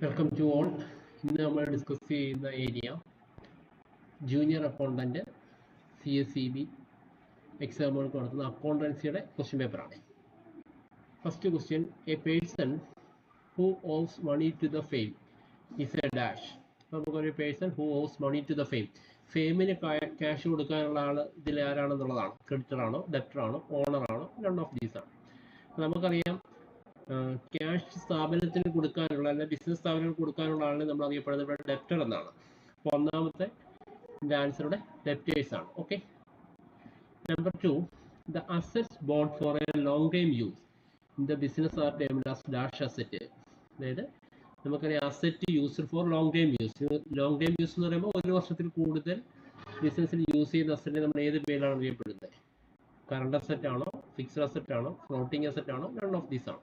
Welcome to all. ഇന്ന് നമ്മൾ discuss ചെയ്യുന്ന ഏരിയ ജൂനിയർ അക്കൗണ്ടൻറ്റ് CSEB എക്സാമുകൾക്ക് നടത്തുന്ന അക്കൗണ്ടൻസിയുടെ ക്വസ്റ്റ്യൻ പേപ്പറാണ്. First question, a person who owes money to the firm is a dash. നമുക്കൊരു person who owes money to the firm, ഫെയിമിന് cash കൊടുക്കാനുള്ള ആൾ ഇതിൽ ആരാണെന്നുള്ളതാണ്. ക്രെഡിറ്റർ ആണോ, ഡെപ്റ്റർ ആണോ, ഓണർ ആണോ, നൺ ഓഫ് ദീസ് ആണ്. നമുക്കറിയാം ക്യാഷ് സ്ഥാപനത്തിന് കൊടുക്കാനുള്ള അല്ലെങ്കിൽ ബിസിനസ് സ്ഥാപനത്തിന് കൊടുക്കാനുള്ള ആളിനെ നമ്മൾ അറിയപ്പെടുന്നത് ഇവിടെ ഡെപ്റ്റർ എന്നാണ്. അപ്പോൾ ഒന്നാമത്തെ ആൻസറുടെ ഡെപ്റ്റേഴ്സ് ആണ്. Okay. Number 2, the assets bought for a long time use in the business are termed as dash asset. അതായത് നമുക്കറിയാം asset used for long time use. Long time use എന്ന് പറയുമ്പോൾ ഒരു വർഷത്തിൽ കൂടുതൽ ബിസിനസ്സിൽ യൂസ് ചെയ്യുന്ന അസറ്റിനെ നമ്മൾ ഏത് പേരിലാണ് അറിയപ്പെടുന്നത്? കറണ്ട് അസറ്റ് ആണോ, ഫിക്സ്ഡ് അസറ്റ് ആണോ, ഫ്ലോട്ടിംഗ് അസറ്റ് ആണോ, നൺ ഓഫ് ദീസ് ആണ്.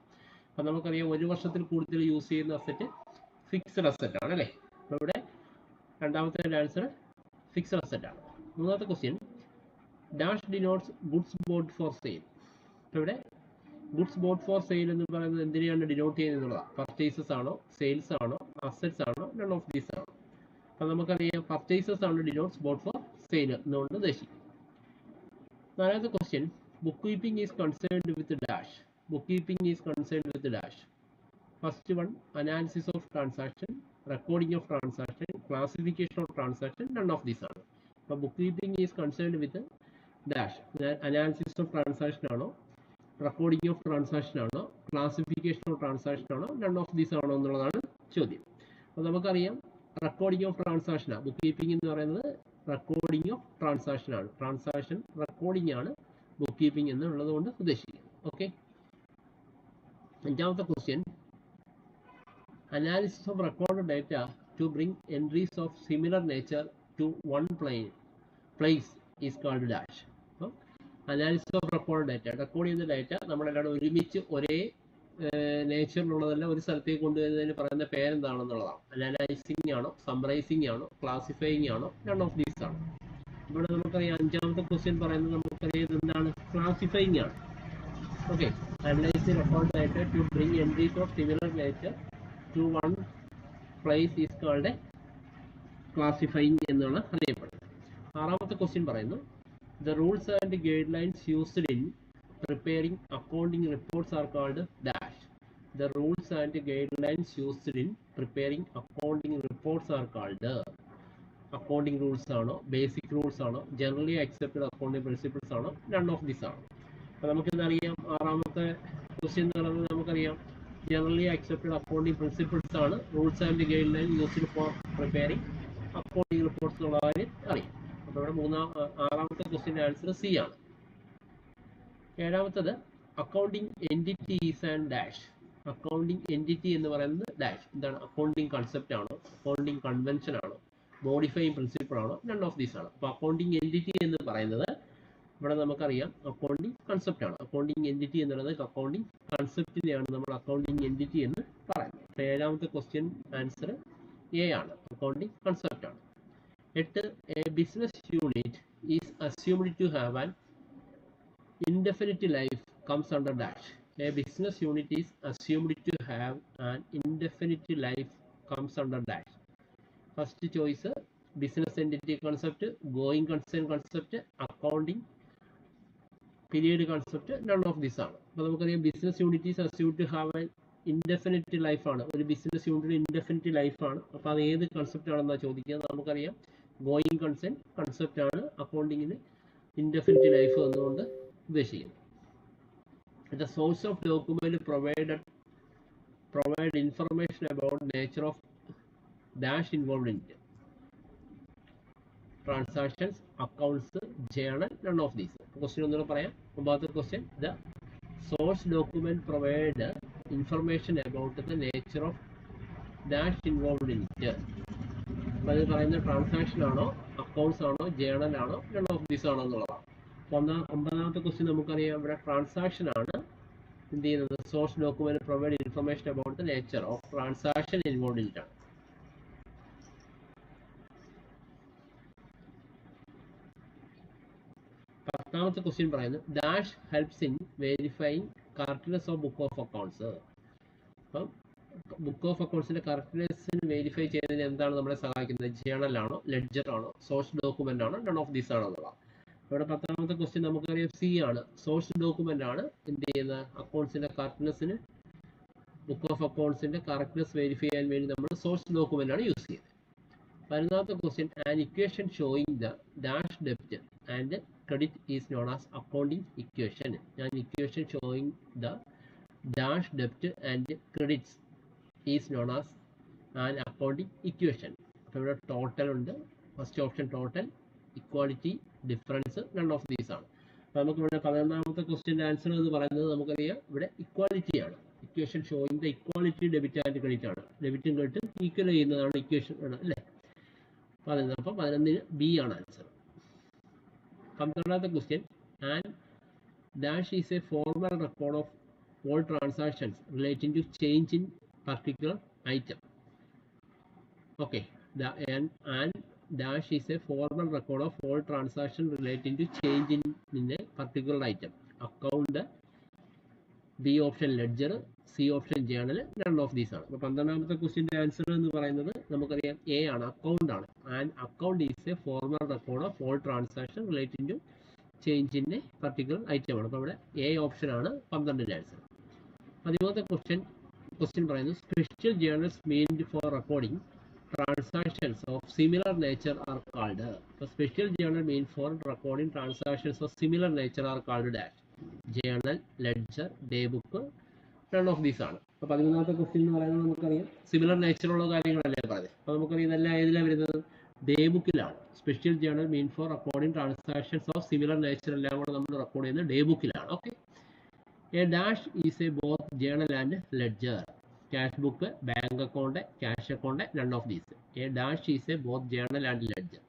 അപ്പം നമുക്കറിയാം ഒരു വർഷത്തിൽ കൂടുതൽ യൂസ് ചെയ്യുന്ന അസറ്റ് ഫിക്സ്ഡ് അസറ്റ് ആണ് അല്ലേ. അപ്പോൾ ഇവിടെ രണ്ടാമത്തെ ആൻസർ ഫിക്സ്ഡ് അസറ്റ് ആണ്. മൂന്നാമത്തെ question, dash denotes goods boat for sale. അപ്പോൾ ഇവിടെ ഗുഡ്സ് ബോട്ട് ഫോർ സെയിൽ എന്ന് പറയുന്നത് എന്തിനെയാണ് ഡിനോട്ട് ചെയ്യുന്നത് എന്നുള്ളതാണ്. പർച്ചേസസ് ആണോ, സെയിൽസ് ആണോ, അസറ്റ്സ് ആണോ, നൺ ഓഫ് ദീസ് ആണ്. അപ്പം നമുക്കറിയാം പർച്ചേസസ് ആണ് ഡിനോട്ട്സ് ബോട്ട് ഫോർ സെയിൽ എന്നുകൊണ്ട് ഉദ്ദേശിക്കും. നാലാമത്തെ question, book keeping is concerned with dash. Book keeping is concerned with dash. First one, analysis of transaction, recording of transaction, classification of transaction, none of these ആണ്. അപ്പോൾ book keeping is concerned with dash. Analysis of transaction ആണോ, recording of transaction ആണോ, classification of transaction ആണോ, none of these ആണോ എന്നുള്ളതാണ് ചോദ്യം. അപ്പോൾ നമുക്കറിയാം റെക്കോർഡിംഗ് ഓഫ് ട്രാൻസാക്ഷൻ ആണ്. ബുക്ക് കീപ്പിംഗ് എന്ന് പറയുന്നത് റെക്കോർഡിംഗ് ഓഫ് ട്രാൻസാക്ഷൻ ആണ്. ട്രാൻസാക്ഷൻ റെക്കോർഡിംഗ് ആണ് ബുക്ക് കീപ്പിംഗ് എന്നുള്ളത് കൊണ്ട് ഉദ്ദേശിക്കുന്നത്. ഓക്കെ. അഞ്ചാമത്തെ question, analysis of record data to bring entries of similar nature to one place is called dash. അപ്പം analysis of record data, record ചെയ്യുന്ന ഡേറ്റ നമ്മളെല്ലാം ഒരുമിച്ച് ഒരേ നേച്ചറിലുള്ളതെല്ലാം ഒരു സ്ഥലത്തേക്ക് കൊണ്ടുവരുന്നതിന് പറയുന്ന പേരെന്താണെന്നുള്ളതാണ്. അനലൈസിങ് ആണോ, സമ്മറൈസിങ് ആണോ, ക്ലാസിഫയിങ് ആണോ, നൺ ഓഫ് ദീസ് ആണ്. ഇവിടെ നമുക്കറിയാം അഞ്ചാമത്തെ ക്വസ്റ്റ്യൻ പറയുന്നത് നമുക്കറിയാം എന്താണ്, ക്ലാസിഫയിങ് ആണ്. Okay. Analyse record data to bring entries of similar nature to one place is called classifying എന്നാണ് അറിയപ്പെടുന്നത്. ആറാമത്തെ ക്വസ്റ്റ്യൻ പറയുന്നു, the rules and guidelines used in preparing accounting reports are called dash. The rules and guidelines used in preparing accounting reports are called accounting rules ആണോ, basic rules ആണോ, generally accepted accounting principles ആണോ, none of this ആണ്. അപ്പോൾ നമുക്കിതറിയാം ആറാമത്തെ question എന്ന് പറയുന്നത് നമുക്കറിയാം generally accepted accounting principles ആണ് rules and guide line used for preparing accounting reports എന്നുള്ള കാര്യം അറിയാം. അപ്പോൾ ഇവിടെ ആറാമത്തെ ക്വസ്റ്റ്യൻ്റെ ആൻസർ സി ആണ്. ഏഴാമത്തത്, accounting entities and dash. Accounting entity എന്ന് പറയുന്നത് ഡാഷ്. എന്താണ്? അക്കൗണ്ടിംഗ് കൺസെപ്റ്റ് ആണോ, അക്കൗണ്ടിംഗ് കൺവെൻഷൻ ആണോ, മോഡിഫൈങ് പ്രിൻസിപ്പിൾ ആണോ, നൺ ഓഫ് ദീസ് ആണ്. അപ്പോൾ അക്കൗണ്ടിംഗ് എൻറ്റിറ്റി എന്ന് പറയുന്നത് ഇവിടെ നമുക്കറിയാം അക്കൗണ്ടിംഗ് കൺസെപ്റ്റ് ആണ്. അക്കൗണ്ടിംഗ് എൻറ്റിറ്റി എന്ന് പറയുന്നത് അക്കൗണ്ടിംഗ് കൺസെപ്റ്റിനെയാണ് നമ്മൾ അക്കൗണ്ടിംഗ് എൻറ്റിറ്റി എന്ന് പറയുന്നത്. അപ്പോൾ ഏഴാമത്തെ ക്വസ്റ്റ്യൻ ആൻസർ എ ആണ്, അക്കൗണ്ടിംഗ് കൺസെപ്റ്റ് ആണ്. 8, a business unit is assumed to have an indefinite life comes under dash. A business unit is assumed to have an indefinite life comes under dash. First choice, business entity concept, going concern concept, accounting period concept, none of this ആണ്. അപ്പോൾ നമുക്കറിയാം business unit is assumed to have an indefinite ലൈഫാണ്. ഒരു business unit indefinite ലൈഫാണ്. അപ്പോൾ അത് ഏത് concept ആണെന്നാണ് ചോദിക്കുന്നത്. നമുക്കറിയാം ഗോയിങ് കൺസേൺ കൺസെപ്റ്റ് ആണ് അക്കൗണ്ടിങ്ങിന് ഇൻഡെഫിനിറ്റ് ലൈഫ് എന്നുകൊണ്ട് ഉദ്ദേശിക്കുന്നത്. The source of document provide information about nature of dash involved in it. Transactions, accounts, journal, none of these. Question ഒന്നുകൂടെ പറയാം. ഒമ്പതാമത്തെ question, the source document provide information about the nature of dash involved in it. അപ്പോൾ അത് പറയുന്ന transaction ആണോ, accounts ആണോ, journal ആണോ, none of these ആണോ എന്നുള്ളതാണ്. ഒമ്പതാമത്തെ ക്വസ്റ്റ്യൻ നമുക്കറിയാം ഇവിടെ ട്രാൻസാക്ഷൻ ആണ് എന്ത് ചെയ്യുന്നത്. Source document provide information about the nature of transaction involve in ആണ്. പത്താമത്തെ ക്വസ്റ്റ്യൻ പറയുന്നത് dash helps in verifying correctness of book of accounts. അപ്പം ബുക്ക് ഓഫ് അക്കൗണ്ട്സിന്റെ കറക്റ്റ്നെസ്സിന് വെരിഫൈ ചെയ്യുന്നതിന് എന്താണ് നമ്മളെ സഹായിക്കുന്നത്? ജേണൽ ആണോ, ലെഡ്ജർ ആണോ, സോഴ്സ് ഡോക്യുമെന്റ് ആണോ, നൺ ഓഫ് ദീസ് ആണോ എന്നുള്ളതാണ്. ഇവിടെ 10ാമത്തെ ക്വസ്റ്റ്യൻ നമുക്കറിയാം സി ആണ്. സോഴ്സ് ഡോക്യുമെന്റ് ആണ് എന്ത് ചെയ്യുന്നത്? അക്കൗണ്ട്സിന്റെ കറക്റ്റ്നെസ്സിന്, ബുക്ക് ഓഫ് അക്കൗണ്ട്സിന്റെ കറക്റ്റ്നെസ് വെരിഫൈ ചെയ്യാൻ വേണ്ടി നമ്മൾ സോഴ്സ് ഡോക്യുമെന്റ് ആണ് യൂസ് ചെയ്യുന്നത്. 11ാമത്തെ question an equation showing the dash debit and credit is known as accounting equation. An equation showing the dash debit and credits is known as an accounting equation. അപ്പോൾ ഇവിടെ total ഉണ്ട്. First option total, equality, difference, none of these ആണ്. അപ്പോൾ നമുക്ക് ഇവിടെ 11ാമത്തെ ക്വസ്റ്റ്യൻ്റെ answer എന്ന് പറയുന്നത് നമുക്കറിയാം ഇവിടെ ഇക്വാലിറ്റി ആണ്. Equation showing the equality debit and credit ആണ്. ഡെബിറ്റും ക്രെഡിറ്റും ഈക്വൽ ചെയ്യുന്നതാണ് ഇക്വേഷൻ ആണ് അല്ലേ. അപ്പോൾ 11 ബി ആണ് ആൻസർ. 12ാമത്തെ question and dash is a formal record of all transactions relating to change in particular item. Okay, and dash is a formal record of all transactions relating to change in a particular item. Account, B option ledger, C option journal, none of these are. അപ്പോൾ 12ാമത്തെ ക്വസ്റ്റ്യൻ്റെ answer എന്ന് പറയുന്നത് നമുക്കറിയാം A ആണ്, account ആണ്. And account is a formal record of all transaction relating to change in a particular item ആണ്. അപ്പോൾ ഇവിടെ A option ആണ് 12ന്റെ ആൻസർ. 13ാമത്തെ ക്വസ്റ്റ്യൻ പറയുന്നത് special journals meant for recording transactions of similar nature are called. അപ്പോൾ special journal mean for recording transactions of similar nature are called dash. Journal, ledger, day book, none of these ആണ്. അപ്പോൾ 13ാമത്തെ question എന്ന് പറയുന്നത് നമുക്കറിയാം similar നേച്ചറുള്ള കാര്യങ്ങളല്ലേ പറയുന്നത്. അപ്പോൾ നമുക്കറിയാം ഇതെല്ലാം ഏതിലാണ് വരുന്നത്? ഡേ ബുക്കിലാണ്. Special journal mean for recording transactions of similar nature എല്ലാം കൂടെ നമ്മൾ റെക്കോർഡ് ചെയ്യുന്നത് ഡേ ബുക്കിലാണ്. Okay. A dash is a both journal and ledger. Cash book, bank account, cash account, none of these. A dash is a both journal and ledger.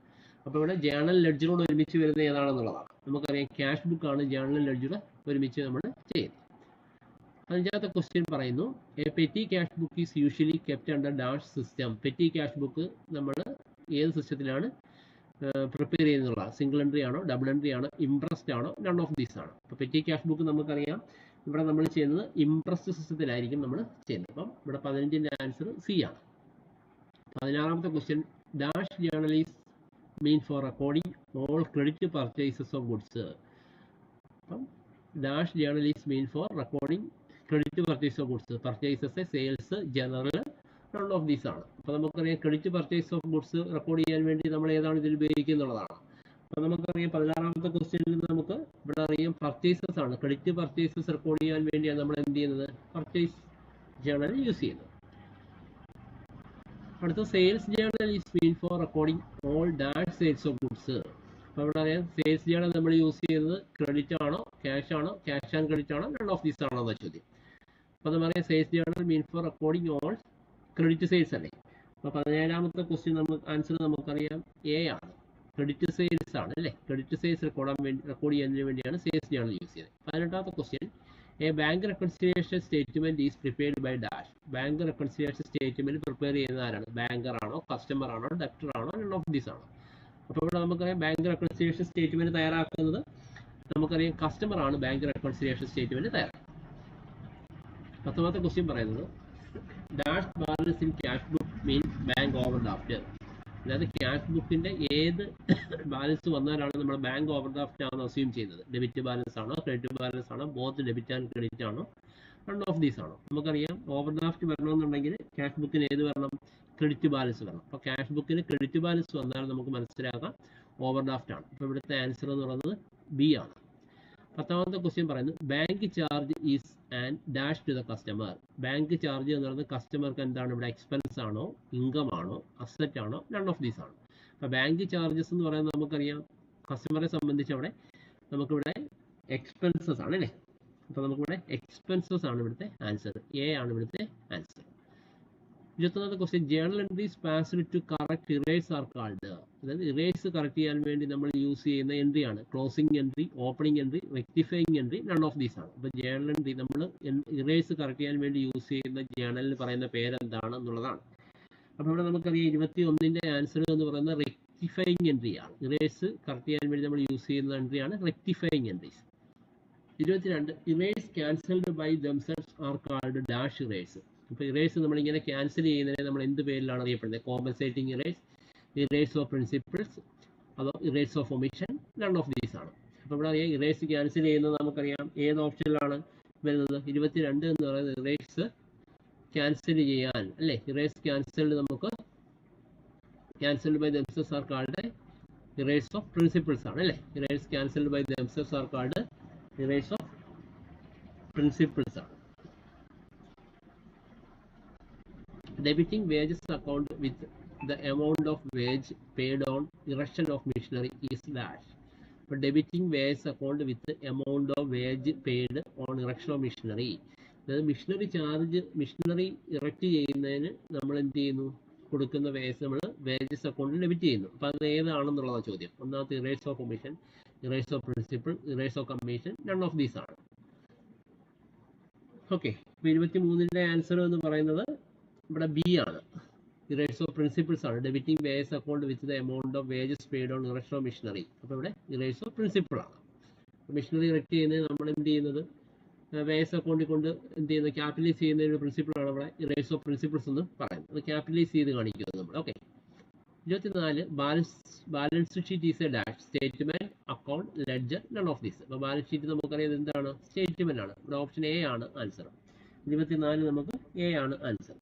അപ്പോൾ ഇവിടെ journal ലെഡ്ജറോട് ഒരുമിച്ച് വരുന്നത് ഏതാണെന്നുള്ളതാണ്. നമുക്കറിയാം ക്യാഷ് ബുക്കാണ് ജേണൽ ലെഡ്ജർ ഒരുമിച്ച് നമ്മൾ ചെയ്യുന്നത്. 5ാമത്തെ ക്വസ്റ്റ്യൻ പറയുന്നു A petty cash book is usually kept under dash system. Petty cash book നമ്മൾ ഏത് സിസ്റ്റത്തിലാണ് പ്രിപ്പയർ ചെയ്യുന്നുള്ള? സിംഗിൾ എൻട്രി ആണോ, ഡബിൾ എൻട്രി ആണോ, ഇംപ്രസ്ഡ് ആണോ, നൺ ഓഫ് ദീസ് ആണ്. അപ്പോൾ പെറ്റി ക്യാഷ് ബുക്ക് നമുക്കറിയാം ഇവിടെ നമ്മൾ ചെയ്യുന്നത് ഇംപ്രസ്ഡ് സിസ്റ്റത്തിലായിരിക്കും നമ്മൾ ചെയ്യുന്നത്. അപ്പം ഇവിടെ 15ന്റെ ആൻസർ സി ആണ്. 16ാമത്തെ question dash journal is mean for recording all credit purchases of goods. അപ്പം dash journal is mean for recording credit purchase of goods. Purchases, sales, general, none of these ആണ്. അപ്പോൾ നമുക്കറിയാം credit purchase of goods record ചെയ്യാൻ വേണ്ടി നമ്മൾ ഏതാണ് ഇതിൽ ഉപയോഗിക്കുന്നുള്ളതാണ്. അപ്പോൾ നമുക്കറിയാം 16ാമത്തെ ക്വസ്റ്റ്യനിൽ നമുക്ക് ഇവിടെ അറിയാം പർച്ചേസസ് ആണ്. ക്രെഡിറ്റ് പർച്ചേസസ് റെക്കോർഡ് ചെയ്യാൻ വേണ്ടിയാണ് നമ്മൾ എന്ത് ചെയ്യുന്നത്? പർച്ചേസ് ജേർണൽ യൂസ് ചെയ്യുന്നത്. അടുത്ത sales journal is mean for recording all dash sales of goods. അപ്പോൾ ഇവിടെ അറിയാം സെയിൽസ് ജേർണൽ നമ്മൾ യൂസ് ചെയ്യുന്നത് ക്രെഡിറ്റ് ആണോ, ക്യാഷ് ആണോ, ക്യാഷ് ആൻഡ് ക്രെഡിറ്റ് ആണോ, നൺ ഓഫ് ദീസ് ആണോ എന്ന ചോദ്യം. അപ്പോൾ നമുക്കറിയാം sales journal mean for recording all credit sales അല്ലേ. അപ്പോൾ 17ാമത്തെ ക്വസ്റ്റ്യൻ നമുക്ക് ആൻസർ നമുക്കറിയാം എ ആണ്, ക്രെഡിറ്റ് സെയിൽസ് ആണ് അല്ലേ. ക്രെഡിറ്റ് സെയിൽസ് റെക്കോർഡ് ചെയ്യുന്നതിന് വേണ്ടിയാണ് സെയിൽസ് ജേർണൽ യൂസ് ചെയ്യുന്നത്. 18ാമത്തെ question a bank reconciliation statement is prepared by dash. Bank reconciliation statement prepare ചെയ്യുന്ന ആരാണ്? ബാങ്കർ ആണോ, കസ്റ്റമർ ആണോ, ഡെപ്റ്റർ ആണോ, നൺ ഓഫ് ദീസ് ആണോ? അപ്പോൾ ഇവിടെ നമുക്കറിയാം ബാങ്ക് റെക്കൺസിലിയേഷൻ സ്റ്റേറ്റ്മെന്റ് തയ്യാറാക്കുന്നത് നമുക്കറിയാം കസ്റ്റമർ ആണ് ബാങ്ക് റെക്കൺസിലിയേഷൻ സ്റ്റേറ്റ്മെന്റ് തയ്യാറാക്കുന്നത്. 10ാമത്തെ ക്വസ്റ്റ്യൻ പറയുന്നത് dash balance in cash book mean bank over draft. അതായത് ക്യാഷ് ബുക്കിന്റെ ഏത് ബാലൻസ് വന്നാലാണ് നമ്മൾ ബാങ്ക് ഓവർ ഡ്രാഫ്റ്റ് ആണെന്ന് അസ്യൂം ചെയ്യുന്നത്? ഡെബിറ്റ് ബാലൻസ് ആണോ, ക്രെഡിറ്റ് ബാലൻസ് ആണോ, ബോത്ത് ഡെബിറ്റ് ആൻഡ് ക്രെഡിറ്റ് ആണോ, നൺ ഓഫ് ദീസ് ആണോ? നമുക്കറിയാം ഓവർ ഡ്രാഫ്റ്റ് വരണമെന്നുണ്ടെങ്കിൽ ക്യാഷ് ബുക്കിന് ഏത് വരണം? ക്രെഡിറ്റ് ബാലൻസ് വരണം. അപ്പോൾ ക്യാഷ് ബുക്കിന് ക്രെഡിറ്റ് ബാലൻസ് വന്നാൽ നമുക്ക് മനസ്സിലാക്കാം ഓവർ ഡ്രാഫ്റ്റ് ആണ്. അപ്പോൾ ഇവിടുത്തെ ആൻസർ എന്ന് പറയുന്നത് ബി ആണ്. 10ാമത്തെ ക്വസ്റ്റ്യൻ പറയുന്നത് bank charge is and dash to the customer. Bank charge എന്ന് പറയുന്നത് കസ്റ്റമർക്ക് എന്താണ്? ഇവിടെ എക്സ്പെൻസ് ആണോ, ഇൻകം ആണോ, അസറ്റ് ആണോ, നൺ ഓഫ് ദീസ് ആണ്. അപ്പോൾ ബാങ്ക് ചാർജസ് എന്ന് പറയുന്നത് നമുക്കറിയാം കസ്റ്റമറെ സംബന്ധിച്ച് അവിടെ നമുക്കിവിടെ എക്സ്പെൻസസ് ആണ് അല്ലേ. അപ്പോൾ നമുക്കിവിടെ എക്സ്പെൻസസ് ആണ് ഇവിടുത്തെ ആൻസർ. എ ആണ് ഇവിടുത്തെ ആൻസർ. 21ാമത്തെ question journal entries passed to correct errors are called. അതായത് ഇറേസ് കറക്റ്റ് ചെയ്യാൻ വേണ്ടി നമ്മൾ യൂസ് ചെയ്യുന്ന എൻട്രി ആണ് closing entry, opening entry, rectifying entry, none of these ആണ്. അപ്പോൾ ജേർണൽ എൻട്രി നമ്മൾ ഇറേസ് കറക്റ്റ് ചെയ്യാൻ വേണ്ടി യൂസ് ചെയ്യുന്ന ജേർണലിൽ പറയുന്ന പേരെന്താണ് എന്നുള്ളതാണ്. അപ്പോൾ ഇവിടെ നമുക്കറിയാം 21ന്റെ ആൻസർ എന്ന് പറയുന്നത് റെക്ടിഫൈങ് എൻട്രി ആണ്. ഇറേസ് കറക്റ്റ് ചെയ്യാൻ വേണ്ടി നമ്മൾ യൂസ് ചെയ്യുന്ന എൻട്രിയാണ് rectifying entries. 22 errors cancelled by themselves are called dash errors. ഇപ്പോൾ ഇറേസ് നമ്മളിങ്ങനെ ക്യാൻസൽ ചെയ്യുന്നതിനെ നമ്മൾ എന്ത് പേരിലാണ് അറിയപ്പെടുന്നത്? Compensating errors, errors of principles, അതോ errors of omission, none of these ആണ്. അപ്പോൾ ഇവിടെ അറിയാം ഇറേസ് ക്യാൻസൽ ചെയ്യുന്നത് നമുക്കറിയാം ഏത് ഓപ്ഷനിലാണ് വരുന്നത്? 22 എന്ന് പറയുന്നത് ഇറേസ് ക്യാൻസൽ ചെയ്യാൻ അല്ലേ? ഇറേസ് ക്യാൻസൽഡ് നമുക്ക് cancelled by themselves are called errors of principles ആണ് അല്ലേ? Errors cancelled by themselves are called errors of principles ആണ്. Debiting wages account with the amount of wage paid on erection of machinery is dash. But debiting wages account with the amount of wage paid on erection of machinery. അതായത് missionary charge, missionary erect ചെയ്യുന്നതിന് നമ്മൾ എന്ത് ചെയ്യുന്നു? കൊടുക്കുന്ന wages നമ്മൾ wages അക്കൗണ്ടിൽ debit ചെയ്യുന്നു. അപ്പോൾ അത് ഏതാണെന്നുള്ളതാണ് ചോദ്യം. ഒന്നാമത്തെ errors of omission, errors of principle, errors of commission, none of these ആണ്. ഓക്കെ, അപ്പോൾ 23ന്റെ ആൻസർ എന്ന് പറയുന്നത് ഇവിടെ ബി ആണ്. ഇറേസ് ഓഫ് പ്രിൻസിപ്പിൾസ് ആണ്. Debiting wages account with the amount of wages paid on erection of machinery. അപ്പോൾ ഇവിടെ ഇറേസ് ഓഫ് പ്രിൻസിപ്പിൾ ആണ്. മിഷനറി ഇറക്റ്റ് ചെയ്യുന്നത് നമ്മൾ എന്ത് ചെയ്യുന്നത്? വേജസ് അക്കൗണ്ടിൽ കൊണ്ട് എന്ത് ചെയ്യുന്നത്? ക്യാപിറ്റലൈസ് ചെയ്യുന്നതിന് പ്രിൻസിപ്പിളാണ് ഇവിടെ ഇറേസ് ഓഫ് പ്രിൻസിപ്പിൾസ് എന്ന് പറയുന്നത്. അത് ക്യാപിറ്റലൈസ് ചെയ്ത് കാണിക്കുന്നത് നമ്മൾ. Okay, 24 balance sheet is a dash, statement, account, ledger, none of these. അപ്പോൾ ബാലൻസ് ഷീറ്റ് നമുക്കറിയാം എന്താണ്? സ്റ്റേറ്റ്മെന്റ് ആണ്. ഇവിടെ ഓപ്ഷൻ എ ആണ് ആൻസർ. 24 നമുക്ക് എ ആണ് answer.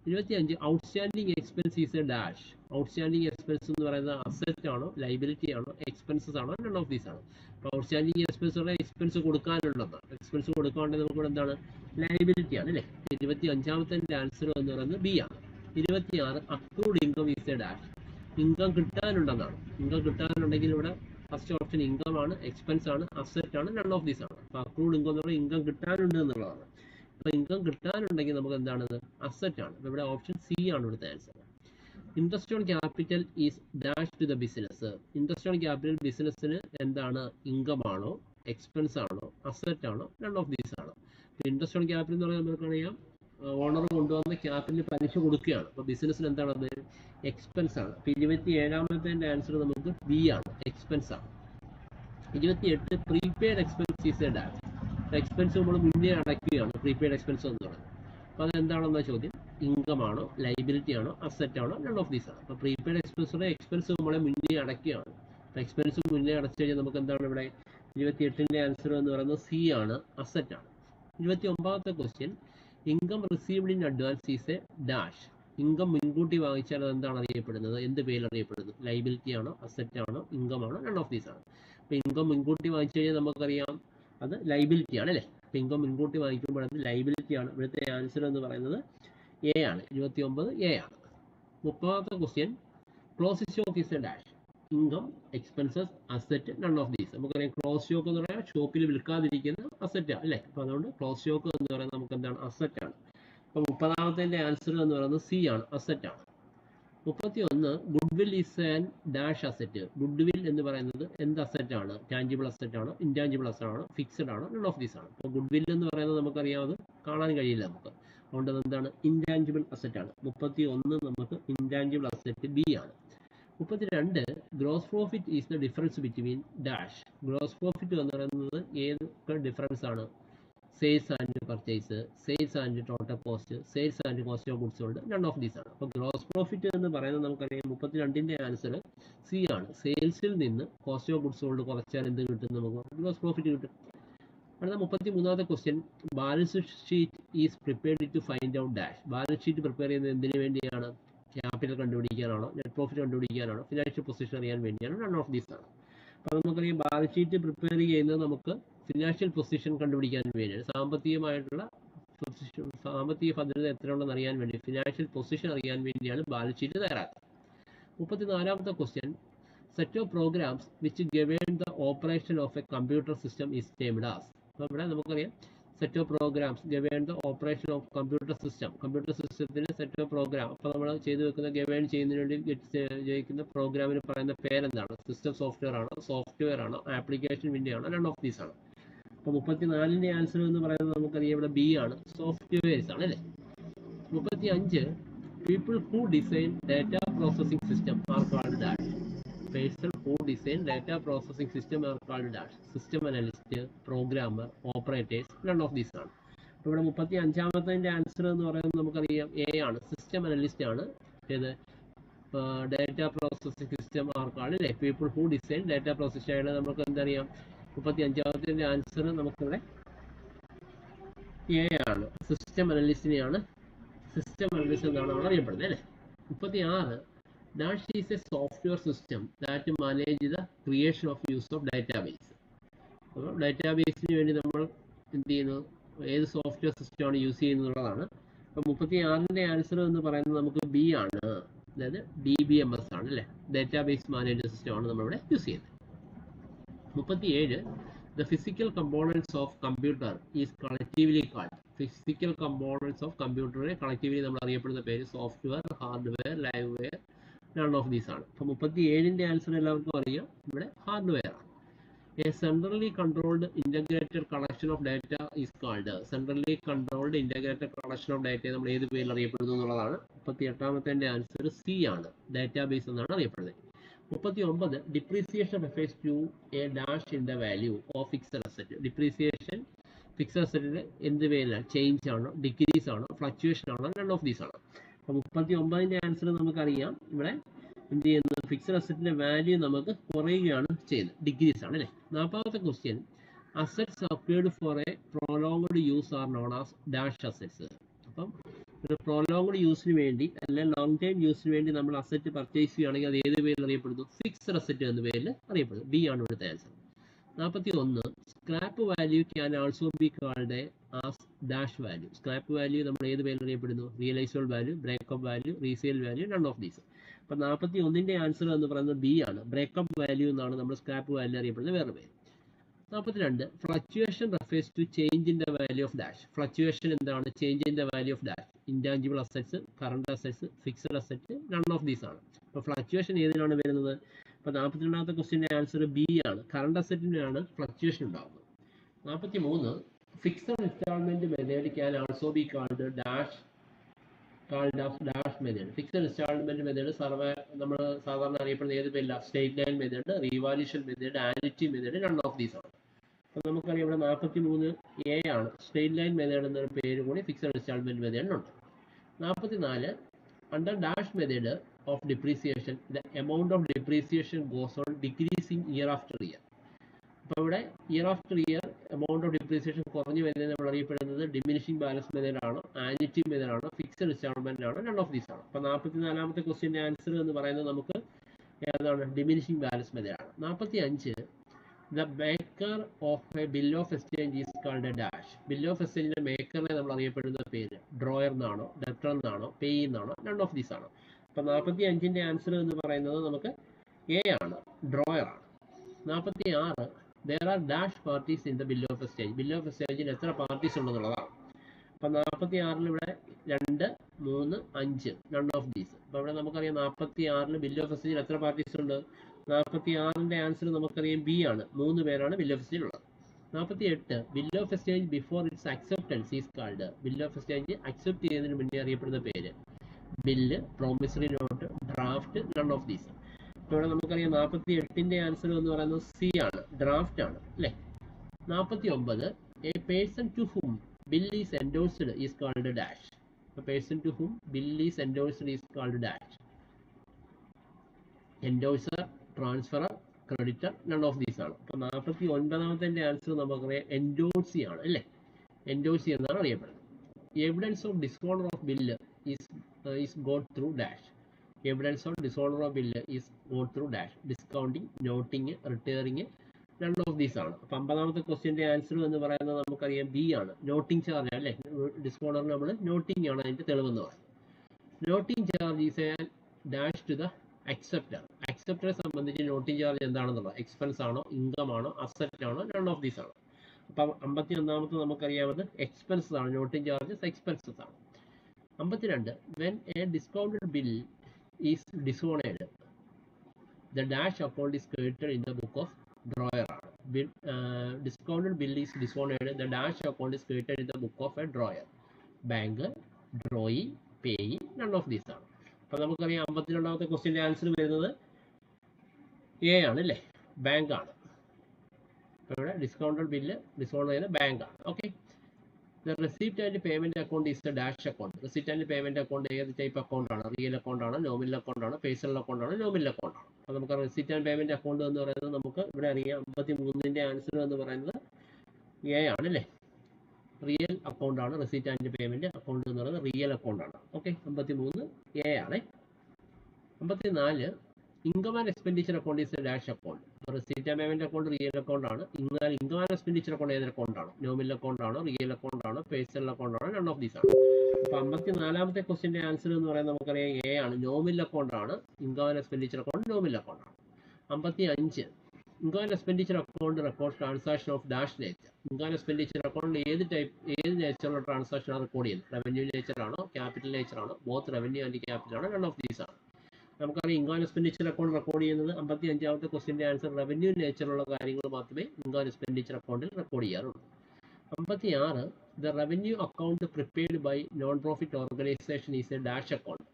25 outstanding expense is a dash. Outstanding expense എന്ന് പറയുന്നത് അസറ്റ് ആണോ, ലൈബിലിറ്റി ആണോ, എക്സ്പെൻസസ് ആണോ, നൺ ഓഫ് ദീസ് ആണ്. അപ്പോൾ ഔട്ട്സ്റ്റാൻഡിങ് എക്സ്പെൻസ് പറഞ്ഞാൽ എക്സ്പെൻസ് കൊടുക്കാനുള്ളതാണ്. എക്സ്പെൻസ് കൊടുക്കാണ്ടെങ്കിൽ നമുക്ക് എന്താണ്? ലൈബിലിറ്റി ആണ് അല്ലേ? 25ാമത്തെ ആൻസർ എന്ന് പറയുന്നത് ബി ആണ്. 26 accrued income is a dash. Income കിട്ടാനുണ്ടെന്നാണ്. ഇൻകം കിട്ടാനുണ്ടെങ്കിൽ ഇവിടെ ഫസ്റ്റ് ഓപ്ഷൻ ഇൻകം ആണ്, എക്സ്പെൻസ് ആണ്, അസറ്റ് ആണ്, നൺ ഓഫ് ദീസ് ആണ്. അപ്പോൾ അക്രൂഡ് ഇൻകം എന്ന് പറഞ്ഞാൽ ഇൻകം കിട്ടാനുണ്ട് എന്നുള്ളതാണ്. അപ്പോൾ ഇൻകം കിട്ടാനുണ്ടെങ്കിൽ നമുക്ക് എന്താണത്? അസറ്റ് ആണ്. അപ്പോൾ ഇവിടെ ഓപ്ഷൻ സി ആണ് ഇവിടുത്തെ answer. Interest on capital is dash to the business. Interest on capital ബിസിനസ്സിന് എന്താണ്? ഇൻകം ആണോ, എക്സ്പെൻസ് ആണോ, അസറ്റ് ആണോ, നൺ ഓഫ് ദീസ് ആണ്. ഇൻട്രസ്റ്റ് ഓൺ ക്യാപിറ്റൽ എന്ന് പറഞ്ഞാൽ നമുക്കറിയാം ഓണർ കൊണ്ടുവന്ന ക്യാപിറ്റലിന് പലിശ കൊടുക്കുകയാണ്. അപ്പോൾ ബിസിനസ്സിന് എന്താണ് അത്? എക്സ്പെൻസ് ആണ്. അപ്പോൾ 27ാമത്തെ ആൻസർ നമുക്ക് ബി ആണ്, എക്സ്പെൻസ് ആണ്. 28 prepaid expense is a dash. Expense നമ്മൾ മുന്നേ അടയ്ക്കുകയാണ്, പ്രീപെയ്ഡ് എക്സ്പെൻസ് എന്ന് പറയുന്നത്. അപ്പോൾ അതെന്താണെന്ന ചോദ്യം? ഇൻകം ആണോ, ലൈബിലിറ്റി ആണോ, അസറ്റ് ആണോ, നൺ ഓഫ് ദീസ് ആണ്. അപ്പോൾ പ്രീപെയ്ഡ് എക്സ്പെൻസ് നമ്മളെ മുന്നേ അടയ്ക്കുകയാണ്. അപ്പോൾ എക്സ്പെൻസ് മുന്നേ അടച്ചു കഴിഞ്ഞാൽ നമുക്ക് എന്താണ് ഇവിടെ? 28ന്റെ ആൻസർ എന്ന് പറയുന്നത് സി ആണ്, അസറ്റ് ആണ്. 29ാമത്തെ question income received in advance is a dash. Income മുൻകൂട്ടി വാങ്ങിച്ചാൽ അത് എന്താണ് അറിയപ്പെടുന്നത്? എന്ത് പേരിൽ അറിയപ്പെടുന്നത്? ലൈബിലിറ്റി ആണോ, അസറ്റ് ആണോ, ഇൻകം ആണോ, നൺ ഓഫ് ദീസ് ആണ്. അപ്പോൾ ഇൻകം മുൻകൂട്ടി വാങ്ങിച്ചു കഴിഞ്ഞാൽ നമുക്കറിയാം അത് ലൈബിലിറ്റി ആണ് അല്ലേ? അപ്പോൾ ഇൻകം മുൻകൂട്ടി വാങ്ങിക്കുമ്പോൾ അത് ലൈബിലിറ്റി ആണ്. ഇവിടുത്തെ ആൻസർ എന്ന് പറയുന്നത് എ ആണ്. 29 എ ആണ്. 30ാമത്തെ question close stock is a dash. Income, expenses, asset, none of these. നമുക്കറിയാം ക്ലോസ് സ്റ്റോക്ക് എന്ന് പറയാൻ ഷോപ്പിൽ വിൽക്കാതിരിക്കുന്ന അസറ്റ് ആണ് അല്ലേ? അപ്പോൾ അതുകൊണ്ട് ക്ലോസ് സ്റ്റോക്ക് എന്ന് പറയുന്നത് നമുക്ക് എന്താണ്? അസറ്റ് ആണ്. അപ്പോൾ 30ാമത്തെ ആൻസർ എന്ന് പറയുന്നത് സി ആണ്, അസറ്റ് ആണ്. 31 good will is an dash asset. Good will എന്ന് പറയുന്നത് എന്ത് അസറ്റ് ആണ്? ടാഞ്ചിബിൾ അസറ്റ് ആണോ, ഇൻടാഞ്ചിബിൾ അസറ്റ് ആണോ, ഫിക്സഡ് ആണോ, നൺ ഓഫ് ദീസ് ആണ്. അപ്പോൾ ഗുഡ് വിൽ എന്ന് പറയുന്നത് നമുക്കറിയാം അത് കാണാൻ കഴിയില്ല നമുക്ക്. അതുകൊണ്ട് അതെന്താണ്? ഇൻടാഞ്ചിബിൾ അസറ്റ് ആണ്. 31 നമുക്ക് ഇൻടാഞ്ചിബിൾ അസറ്റ് ബി ആണ്. 32 gross profit is the difference between dash. Gross profit എന്ന് പറയുന്നത് ഏതൊക്കെ ഡിഫറൻസ് ആണ്? Sales and purchase, sales and total cost, sales and cost of goods sold, none of these ആണ്. അപ്പോൾ gross profit എന്ന് പറയുന്നത് നമുക്കറിയാം 32ന്റെ ആൻസർ സി ആണ്. സെയിൽസിൽ നിന്ന് കോസ്റ്റ് ഓഫ് ഗുഡ്സ് സോൾഡ് കുറച്ചാൽ എന്ത് കിട്ടും? നമുക്ക് ഗ്രോസ് പ്രോഫിറ്റ് കിട്ടും. അടുത്ത 33ാമത്തെ question balance sheet is prepared to find out dash. Balance sheet prepare ചെയ്യുന്നത് എന്തിനു വേണ്ടിയാണ്? ക്യാപിറ്റൽ കണ്ടുപിടിക്കാനാണോ, നെറ്റ് പ്രോഫിറ്റ് കണ്ടുപിടിക്കാനാണോ, ഫിനാൻഷ്യൽ പൊസിഷൻ അറിയാൻ വേണ്ടിയാണ്, നൺ ഓഫ് ദീസ് ആണ്. അപ്പോൾ നമുക്കറിയാം ബാലൻസ് ഷീറ്റ് പ്രിപ്പയർ ചെയ്യുന്നത് നമുക്ക് ഫിനാൻഷ്യൽ പൊസിഷൻ കണ്ടുപിടിക്കാൻ വേണ്ടിയാണ്. സാമ്പത്തികമായിട്ടുള്ള സാമ്പത്തിക ഭദ്രത എത്രയുണ്ടെന്ന് അറിയാൻ വേണ്ടി, ഫിനാൻഷ്യൽ പൊസിഷൻ അറിയാൻ വേണ്ടിയാണ് ബാലൻസ് ഷീറ്റ് തയ്യാറാക്കുന്നത്. 34ാമത്തെ question set of programs which govern the operation of a computer system is termed as. അപ്പോൾ ഇവിടെ നമുക്കറിയാം set of programs govern the operation of computer system. Computer സിസ്റ്റത്തിന് സെറ്റ് ഓഫ് പ്രോഗ്രാം. അപ്പോൾ നമ്മൾ ചെയ്തു വെക്കുന്ന ഗവേൺ ചെയ്യുന്നതിന് വേണ്ടി ഉപയോഗിക്കുന്ന പ്രോഗ്രാമിന് പറയുന്ന പേരെന്താണ്? സിസ്റ്റം സോഫ്റ്റ്വെയർ ആണോ, സോഫ്റ്റ്വെയർ ആണോ, ആപ്ലിക്കേഷൻ വിൻഡോ ആണോ, നൺ ഓഫ് ദീസ് ആണ്. അപ്പോൾ 34ന്റെ ആൻസർ എന്ന് പറയുന്നത് നമുക്കറിയാം ഇവിടെ ബി ആണ്, സോഫ്റ്റ്വെയർസ് ആണ് അല്ലേ? 35 people who design data processing system are called dash. Person who design data processing system are called dash. System analyst, programmer, operators, none of these are. ഇവിടെ 35ാമത്തെ ആൻസർ എന്ന് പറയുന്നത് നമുക്കറിയാം എ ആണ്, സിസ്റ്റം അനലിസ്റ്റ് ആണ്. ഏത് data processing system ആർക്കാണ് അല്ലേ, people who design data processing ആണ്. നമുക്ക് എന്തറിയാം 35ാമത്തെ ആൻസർ നമുക്കിവിടെ എ ആണ്, സിസ്റ്റം അനലിസ്റ്റിനെയാണ് സിസ്റ്റം അനലിസ്റ്റ് എന്നാണ് നമ്മൾ അറിയപ്പെടുന്നത് അല്ലേ. 36 dash is A software system that manage the creation of use of database. അപ്പോൾ ഡാറ്റാബേസിന് വേണ്ടി നമ്മൾ എന്ത് ചെയ്യുന്നു, ഏത് സോഫ്റ്റ്വെയർ സിസ്റ്റമാണ് യൂസ് ചെയ്യുന്നതാണ്. അപ്പോൾ 36ന്റെ ആൻസർ എന്ന് പറയുന്നത് നമുക്ക് ബി ആണ്, അതായത് DBMS ആണ് അല്ലേ, ഡാറ്റാബേസ് മാനേജ്മെന്റ് സിസ്റ്റം ആണ് നമ്മളിവിടെ യൂസ് ചെയ്യുന്നത്. 37 the physical components of computer is collectively called. Physical components of computer collectively നമ്മൾ അറിയപ്പെടുന്ന പേര് software, hardware, liveware, none of these ആണ്. അപ്പോൾ 37ന്റെ ആൻസർ എല്ലാവർക്കും അറിയാം, ഇവിടെ ഹാർഡ്വെയർ ആണ്. A centrally controlled integrated collection of data is called. Centrally controlled integrated collection of data നമ്മൾ ഏത് പേരിൽ അറിയപ്പെടുന്നു എന്നുള്ളതാണ്. 38ാമത്തെ ആൻസർ സി ആണ്, ഡാറ്റാബേസ് എന്നാണ് അറിയപ്പെടുന്നത്. 39 depreciation refers to a dash in the value of fixed asset. Depreciation fixed അസറ്റിന് എന്ത് പേരിലാണ്, ചേഞ്ച് ആണോ, ഡിക്രീസ് ആണോ, ഫ്ലക്ച്വേഷൻ ആണോ, നൺ ഓഫ് ദീസ് ആണ്. അപ്പോൾ 39ന്റെ ആൻസർ നമുക്കറിയാം, ഇവിടെ എന്ത് ചെയ്യുന്നത്, ഫിക്സഡ് അസറ്റിന്റെ വാല്യൂ നമുക്ക് കുറയുകയാണ് ചെയ്യുന്നത്, ഡിക്രീസ് ആണ് അല്ലേ. 40ാമത്തെ question assets acquired for a prolonged use are known as dash assets. അപ്പം ഒരു പ്രൊലോങ്ഡ് യൂസിന് വേണ്ടി അല്ലെങ്കിൽ ലോങ് ടൈം യൂസിന് വേണ്ടി നമ്മൾ അസറ്റ് പർച്ചേസ് ചെയ്യുകയാണെങ്കിൽ അത് ഏത് പേരിൽ അറിയപ്പെടുന്നു, ഫിക്സഡ് അസറ്റ് എന്ന പേരിൽ അറിയപ്പെടുന്നു. ബി ആണ് ഇവിടുത്തെ answer. 41 scrap value can also be called as dash value. Scrap value നമ്മൾ ഏത് പേരിൽ അറിയപ്പെടുന്നു, realised value, breakup value, resale value, none of these. അപ്പോൾ 41ന്റെ ആൻസർ എന്ന് പറയുന്നത് ബി ആണ്, ബ്രേക്കപ്പ് വാല്യൂ എന്നാണ് നമ്മൾ സ്ക്രാപ്പ് വാല്യൂ അറിയപ്പെടുന്നത് വേറെ പേര്. 42 fluctuation refers to change in the value of dash. Fluctuation എന്താണ്, change in the value of dash. Intangible assets, current assets, fixed asset, none of these ആണ്. അപ്പോൾ ഫ്ലക്ച്വേഷൻ ഏതിനാണ് വരുന്നത്, അപ്പോൾ 42ാമത്തെ ക്വസ്റ്റ്യൻ്റെ ആൻസർ ബി ആണ്, കറണ്ട് അസറ്റിനാണ് ഫ്ലക്ച്വേഷൻ ഉണ്ടാകുന്നത്. 43 fixed installment method can also be called dash method. Fixed installment method നമ്മൾ സാധാരണ അറിയപ്പെടുന്ന ഏത് പേരില്ല, straight line method, revaluation method, annuity method, none of these ആണ്. അപ്പോൾ നമുക്കറിയാം ഇവിടെ 43 എ ആണ്, സ്ട്രേറ്റ് ലൈൻ മെത്തേഡ് എന്നൊരു പേര് കൂടി ഫിക്സഡ് ഇൻസ്റ്റാൾമെന്റ് മെത്തേഡിനുണ്ട്. 44 under dash method of depreciation the amount of depreciation goes on decreasing year after year. അപ്പോൾ ഇവിടെ year after year amount of depreciation കുറഞ്ഞു വരുന്നത് നമ്മൾ അറിയപ്പെടുന്നത് ഡിമിനിഷിംഗ് ബാലൻസ് മെത്തേഡ് ആണോ, ആനുറ്റി മെത്തേഡ് ആണോ, ഫിക്സഡ് ഇൻസ്റ്റാൾമെന്റ് ആണോ, നൺ ഓഫ് ദീസ് ആണ്. അപ്പോൾ 44ാമത്തെ ക്വസ്റ്റ്യൻ്റെ ആൻസർ എന്ന് പറയുന്നത് നമുക്ക് ഏതാണ്, ഡിമിനിഷിംഗ് ബാലൻസ് മെത്തേഡ് ആണ്. 45 the maker of a bill of exchange is called a dash. Bill of എക്സ്ചേഞ്ചിന്റെ മേക്കറിനെ നമ്മൾ അറിയപ്പെടുന്ന പേര് ഡ്രോയർ എന്നാണോ, ഡെപ്റ്റർ എന്നാണോ, പേ എന്നാണോ, നൺ ഓഫ് ദീസ് ആണ്. അപ്പോൾ 45ന്റെ ആൻസർ എന്ന് പറയുന്നത് നമുക്ക് എ ആണ്, ഡ്രോയർ ആണ്. 46 there are dash parties in the bill of exchange. Bill of എക്സ്ചേഞ്ചിൽ എത്ര പാർട്ടീസ് ഉണ്ടെന്നുള്ളതാണ്. അപ്പം 46 ഇവിടെ 2, 3, 5 നൺ ഓഫ് ദീസ്. അപ്പോൾ ഇവിടെ നമുക്കറിയാം 46 ബിൽ ഓഫ് എക്സ്ചേഞ്ചിൽ എത്ര പാർട്ടീസ് ഉണ്ട്. 46ന്റെ ആൻസർ നമുക്കറിയാം ബി ആണ്, 3 പേരാണ് ബിൽ ഓഫ് എക്സ്ചേഞ്ചിൽ ഉള്ളത്. 48 bill of exchange before it's acceptance is called. Bill of exchange accept ചെയ്യുന്നതിന് മുന്നേ അറിയപ്പെടുന്ന പേര് bill, promissory note, draft, none of these. അപ്പോൾ ഇവിടെ നമുക്കറിയാം 48ന്റെ ആൻസർ എന്ന് പറയുന്നത് സി ആണ്, ഡ്രാഫ്റ്റ് ആണ് അല്ലേ. 49 a person to whom bill is endorsed is called a dash. A person to whom bill is endorsed is called a dash. Endorser, transferer, creditor, none of these ആണ്. അപ്പോൾ 49ാമത്തെ answer നമുക്കറിയാം endorsee ആണ് അല്ലേ, endorsee എന്നാണ് അറിയപ്പെടുന്നത്. Evidence of dishonour of bill is got through dash. Evidence of dishonor of bill is got through dash. Discounting, noting, retiring, none of these ആണ്. അപ്പം 50ാമത്തെ ക്വസ്റ്റ്യൻ്റെ answer എന്ന് പറയുന്നത് നമുക്കറിയാം ബി ആണ്, നോട്ടിംഗ് ചാർജ് അല്ലേ. ഡിസ്കോണർ നമ്മൾ നോട്ടിംഗ് ആണ് അതിൻ്റെ തെളിവെന്ന് പറയുന്നത്. Noting charge is a dash to the acceptor. അക്സെപ്റ്ററെ സംബന്ധിച്ച് നോട്ടിംഗ് ചാർജ് എന്താണെന്നുള്ളത്, എക്സ്പെൻസ് ആണോ, ഇൻകം ആണോ, അസറ്റ് ആണോ, നൺ ഓഫ് ദീസ് ആണ്. അപ്പം 51ാമത്തെ നമുക്കറിയാമത് എക്സ്പെൻസസ് ആണ്, നോട്ടിംഗ് ചാർജസ് എക്സ്പെൻസസ് ആണ്. 52 when a discounted bill is dishonoured the dash account is credited in the book of drawer. Discounted bill is dishonored, the dash account is created in the book of a drawer. Bank, drawee, payee, none of these ആണ്. അപ്പോൾ നമുക്കറിയാം 52ാമത്തെ ക്വസ്റ്റ്യൻ്റെ answer വരുന്നത് A ആണ് അല്ലേ, bank ആണ്. അപ്പോൾ ഇവിടെ discounted bill dishonour ചെയ്ത ബാങ്ക് ആണ്. Okay, The receipt and payment account is the dash account. Receipt and payment account ഏത് ടൈപ്പ് അക്കൗണ്ട് ആണ്? റിയൽ അക്കൗണ്ട് ആണ്, നോമിനൽ അക്കൗണ്ട് ആണ്, പേഴ്സണൽ അക്കൗണ്ട് ആണ്, നോമിനൽ അക്കൗണ്ട് ആണ്. അപ്പോൾ നമുക്ക് റെസിറ്റ് ആൻഡ് പേയ്മെന്റ് അക്കൗണ്ട് എന്ന് പറയുന്നത് നമുക്ക് ഇവിടെ അറിയാം. 53ന്റെ ആൻസർ എന്ന് പറയുന്നത് എ ആണ് അല്ലേ? റിയൽ അക്കൗണ്ട് ആണ്. റെസിറ്റ് ആൻഡ് പേയ്മെന്റ് അക്കൗണ്ട് എന്ന് പറയുന്നത് റിയൽ അക്കൗണ്ട് ആണ്. ഓക്കെ, 53 എ ആണ്. 54 income and expenditure account is a dash account. Receipt and payment account real account ആണ്. ഇൻകം ആൻഡ് എക്സ്പെൻഡിച്ചർ അക്കൗണ്ട് ഏത് അക്കൗണ്ട് ആണ്? നോമിനൽ അക്കൗണ്ട് ആണോ, real account ആണോ, personal account ആണോ? നൺ ഓഫ് ദീസ് ആണ്. അപ്പൊ 54ാമത്തെ ക്വസ്റ്റിന്റെ ആൻസർ എന്ന് പറയുന്നത് നമുക്കറിയാം എ ആണ്. നോമിനൽ അക്കൗണ്ട് ആണ്. Income and expenditure account nominal account ആണ്. 55 income and expenditure account record transaction of dash nature. Income and expenditure account ഏത് നേച്ചറുള്ള ട്രാൻസാക്ഷൻ ആണ് റെക്കോർഡ് ചെയ്യുന്നത്? റവന്യൂ നേച്ചർ ആണോ, ക്യാപിറ്റൽ നേച്ചർ ആണോ, ബോത്ത് റവന്യൂ ആൻഡ് ക്യാപിറ്റൽ ആണോ? None of these ആണ്. നമുക്കറിയാം income and expenditure account record ചെയ്യുന്നത് 55ാമത്തെ ക്വസ്റ്റിന്റെ answer revenue നേച്ചറുള്ള കാര്യങ്ങൾ മാത്രമേ ഇൻകം ആൻഡ് എക്സ്പെൻഡിച്ചർ അക്കൗണ്ടിൽ റെക്കോർഡ് ചെയ്യാറുള്ളൂ. 56 the revenue account prepared by non profit organisation is a dash account.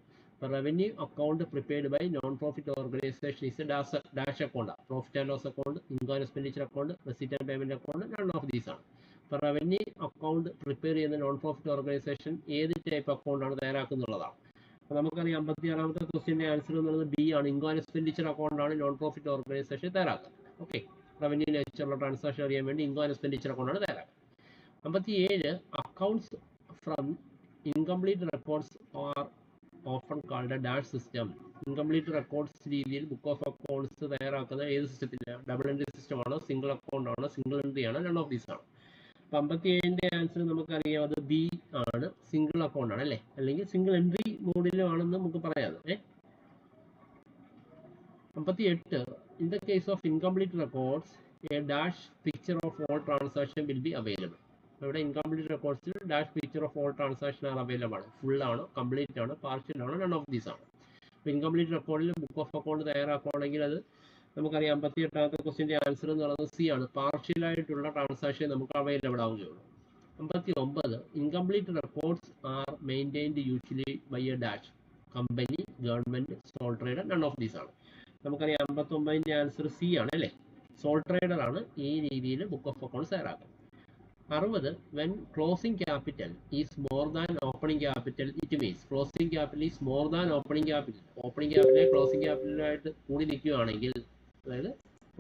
Revenue account prepared by non profit organisation is a dash account. Profit and loss account, income and expenditure account, receipt and payment account, none of these ആണ്. അപ്പോൾ revenue account prepare ചെയ്യുന്ന non profit organisation ഏത് type account ആണ് തയ്യാറാക്കുന്നുള്ളതാണ്. അപ്പോൾ നമുക്കറിയാം 56ാമത്തെ ക്വസ്റ്റിന്റെ answer എന്ന് പറയുന്നത് ബി ആണ്. ഇൻകം ആൻഡ് എക്സ്പെൻഡിച്ചർ അക്കൗണ്ട് ആണ് നോൺ പ്രോഫിറ്റ് ഓർഗനൈസേഷൻ തയ്യാറാക്കുന്നത്. ഓക്കെ, റവന്യൂ നേച്ചറുള്ള ട്രാൻസാക്ഷൻ അറിയാൻ വേണ്ടി ഇൻകം ആൻഡ് എക്സ്പെൻഡിച്ചർ അക്കൗണ്ട് ആണ് തയ്യാറാക്കുന്നത്. 57 accounts from incomplete records are often called a dash system. Incomplete records രീതിയിൽ ബുക്ക് ഓഫ് അക്കൗണ്ട്സ് തയ്യാറാക്കുന്ന ഏത് സിസ്റ്റത്തിലാണ്? ഡബിൾ എൻട്രി സിസ്റ്റം ആണോ, സിംഗിൾ അക്കൗണ്ട് ആണോ, സിംഗിൾ എൻട്രി ആണോ? നൺ ഓഫ് ദീസ് ആണ്. 57ന്റെ ആൻസർ നമുക്കറിയാം അത് ബി ആണ്. സിംഗിൾ അക്കൗണ്ട് ആണ് അല്ലേ? അല്ലെങ്കിൽ സിംഗിൾ എൻട്രി മോഡിലും ആണെന്ന് നമുക്ക് പറയാം. 58 in the case of incomplete records a dash picture of all transaction will be available. ഇവിടെ ഇൻകംപ്ലീറ്റ് റെക്കോർഡ്സിൽ dash picture of all transaction are available ആണ്. ഫുൾ ആണോ, കംപ്ലീറ്റ് ആണോ, പാർഷ്യൽ ആണോ? നൺ ഓഫ് ദീസ് ആണ്. അപ്പോൾ ഇൻകംപ്ലീറ്റ് റെക്കോർഡിൽ ബുക്ക് ഓഫ് അക്കൗണ്ട് തയ്യാറാക്കുകയാണെങ്കിൽ അത് നമുക്കറിയാം 58ാമത്തെ ക്വസ്റ്റിന്റെ ആൻസർ എന്ന് പറയുന്നത് സി ആണ്. പാർഷ്യൽ ആയിട്ടുള്ള ട്രാൻസാക്ഷൻ നമുക്ക് അവൈലബിൾ ആവുകയുള്ളൂ. 59 incomplete records are maintained usually by a dash. Company, government, sole trader, none of these ആണ്. നമുക്കറിയാം 59ന്റെ ആൻസർ സി ആണ് അല്ലേ? സോൾ ട്രേഡർ ആണ് ഈ രീതിയിൽ ബുക്ക് ഓഫ് അക്കൗണ്ട്സ് തയ്യാറാക്കുന്നത്. 60 when closing capital is more than opening capital it means. Closing capital is more than opening capital. Opening capital closing ക്യാപിറ്റലായിട്ട് കൂടി നിൽക്കുകയാണെങ്കിൽ, അതായത്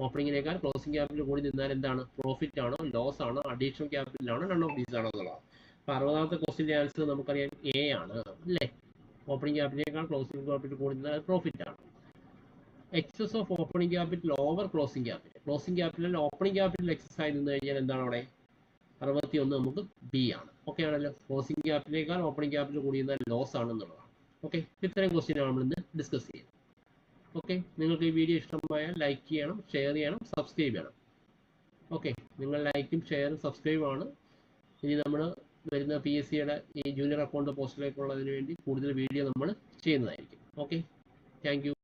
ഓപ്പണിങ്ങിനേക്കാൾ ക്ലോസിംഗ് ക്യാപിറ്റൽ കൂടി നിന്നാൽ എന്താണ്? പ്രോഫിറ്റ് ആണോ, ലോസ് ആണോ, അഡീഷണൽ ക്യാപിറ്റൽ ആണോ, നൺ ഓഫ് ദീസ് ആണോ എന്നുള്ളതാണ്. അപ്പോൾ 60ാമത്തെ ക്വസ്റ്റിന്റെ ആൻസർ നമുക്കറിയാം എ ആണ് അല്ലേ? ഓപ്പണിംഗ് ക്യാപിറ്റലിനേക്കാൾ ക്ലോസിംഗ് ക്യാപിറ്റൽ കൂടി നിന്നാൽ പ്രോഫിറ്റ് ആണ്. Excess of opening capital over closing capital. Closing ക്യാപിറ്റലിൽ ഓപ്പണിംഗ് ക്യാപിറ്റൽ എക്സസ് ആയി നിന്ന് കഴിഞ്ഞാൽ എന്താണ് അവിടെ? 61 നമുക്ക് ബി ആണ്. ഓക്കെ ആണല്ലോ? ക്ലോസിംഗ് ക്യാപിറ്റലിനേക്കാൾ ഓപ്പണിംഗ് ക്യാപിറ്റൽ കൂടി നിന്നാൽ ലോസ് ആണെന്നുള്ളതാണ്. ഓക്കെ, ഇത്രയും ക്വസ്റ്റ്യനാണ് നമ്മൾ ഇന്ന് ഡിസ്കസ് ചെയ്യുന്നത്. ഓക്കെ, നിങ്ങൾക്ക് ഈ വീഡിയോ ഇഷ്ടമായാൽ ലൈക്ക് ചെയ്യണം, ഷെയർ ചെയ്യണം, സബ്സ്ക്രൈബ് ചെയ്യണം. ഓക്കെ, നിങ്ങൾ ലൈക്കും ഷെയറും സബ്സ്ക്രൈബുമാണ്. ഇനി നമ്മൾ വരുന്ന PSCയുടെ ഈ ജൂനിയർ അക്കൗണ്ട് പോസ്റ്റിലേക്കുള്ളതിന് വേണ്ടി കൂടുതൽ വീഡിയോ നമ്മൾ ചെയ്യുന്നതായിരിക്കും. Okay, thank you.